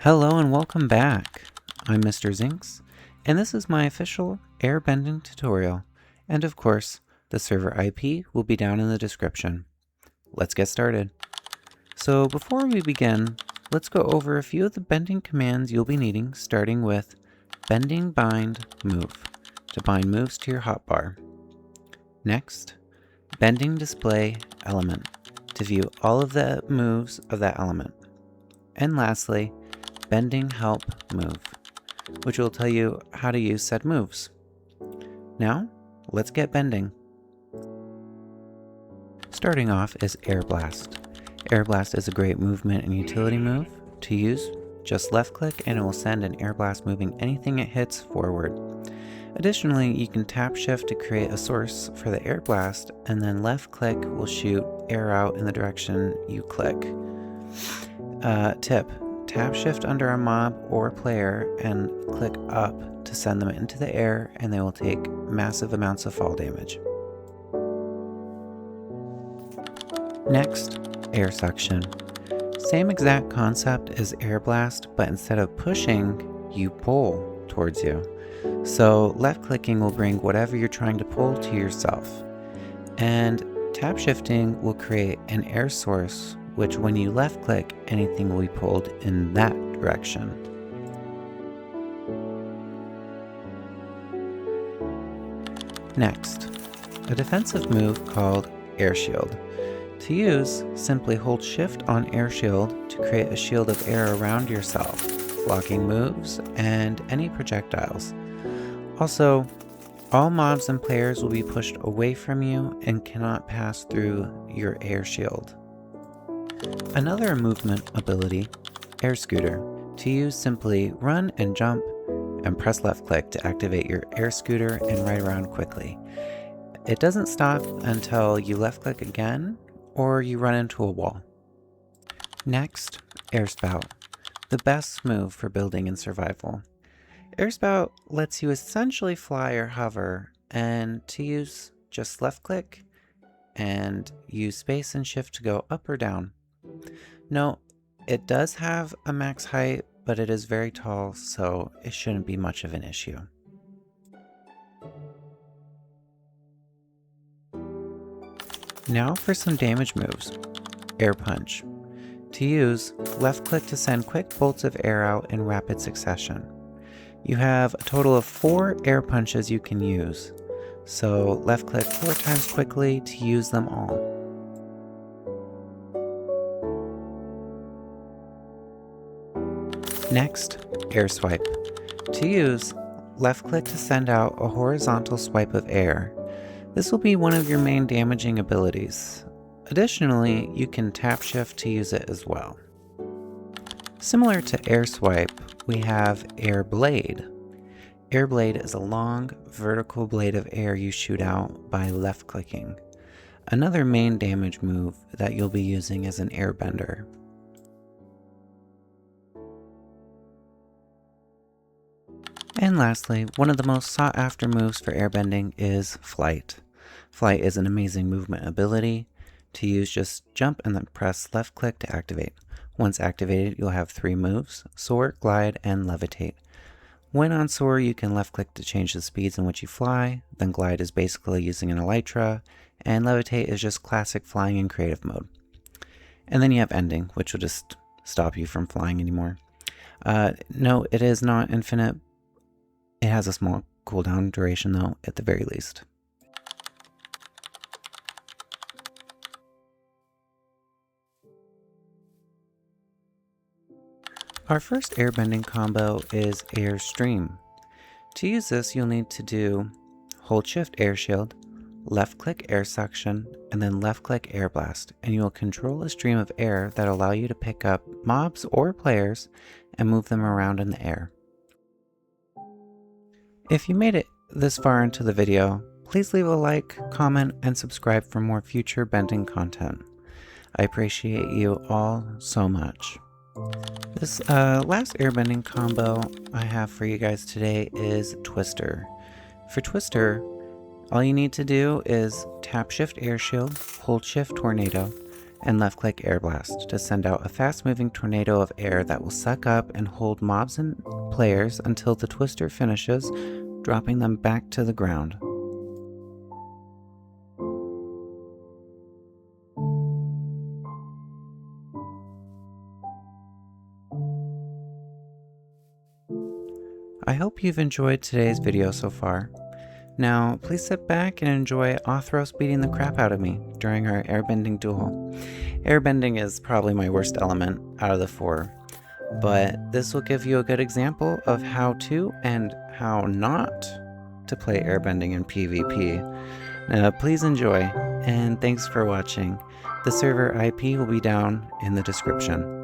Hello and welcome back. I'm MrZinkz, and this is my official airbending tutorial. And of course, the server IP will be down in the description. Let's get started. So before we begin, let's go over a few of the bending commands you'll be needing, starting with bending bind move to bind moves to your hotbar. Next, bending display element to view all of the moves of that element. And lastly, bending help move, which will tell you how to use said moves. Now, let's get bending. Starting off is Air Blast. Air Blast is a great movement and utility move. To use, just left click and it will send an air blast moving anything it hits forward. Additionally, you can tap shift to create a source for the air blast, and then left click will shoot air out in the direction you click. Tip: tap shift under a mob or player and click up to send them into the air, and they will take massive amounts of fall damage. Next, air suction. Same exact concept as air blast, but instead of pushing, you pull towards you. So left clicking will bring whatever you're trying to pull to yourself. And tap shifting will create an air source, which when you left click, anything will be pulled in that direction. Next, a defensive move called Air Shield. To use, simply hold shift on Air Shield to create a shield of air around yourself, blocking moves and any projectiles. Also, all mobs and players will be pushed away from you and cannot pass through your air shield. Another movement ability, Air Scooter. To use, simply run and jump and press left click to activate your air scooter and ride around quickly. It doesn't stop until you left click again or you run into a wall. Next, Air Spout, the best move for building and survival. Air Spout lets you essentially fly or hover, and to use, just left click and use space and shift to go up or down. No, it does have a max height, but it is very tall, so it shouldn't be much of an issue. Now for some damage moves. Air Punch. To use, left click to send quick bolts of air out in rapid succession. You have a total of 4 air punches you can use, so left click 4 times quickly to use them all. Next, Air Swipe. To use, left click to send out a horizontal swipe of air. This will be one of your main damaging abilities. Additionally, you can tap shift to use it as well. Similar to Air Swipe, we have Air Blade. Air Blade is a long, vertical blade of air you shoot out by left clicking. Another main damage move that you'll be using as an airbender. And lastly, one of the most sought after moves for airbending is Flight. Flight is an amazing movement ability. To use, just jump and then press left click to activate. Once activated, you'll have 3 moves: Soar, Glide, and Levitate. When on Soar, you can left click to change the speeds in which you fly, then Glide is basically using an elytra, and Levitate is just classic flying in creative mode. And then you have Ending, which will just stop you from flying anymore. No, it is not infinite. It has a small cooldown duration though, at the very least. Our first airbending combo is Air Stream. To use this, you'll need to do hold shift Air Shield, left click Air Suction, and then left click Air Blast, and you will control a stream of air that allow you to pick up mobs or players and move them around in the air. If you made it this far into the video, please leave a like, comment, and subscribe for more future bending content. I appreciate you all so much. This last airbending combo I have for you guys today is Twister. For Twister, all you need to do is tap shift Air Shield, hold shift Tornado, and left-click Air Blast to send out a fast-moving tornado of air that will suck up and hold mobs and players until the twister finishes, dropping them back to the ground. I hope you've enjoyed today's video so far. Now, please sit back and enjoy Othros beating the crap out of me during our airbending duel. Airbending is probably my worst element out of the 4, but this will give you a good example of how to and how not to play airbending in PvP. Please enjoy, and thanks for watching. The server IP will be down in the description.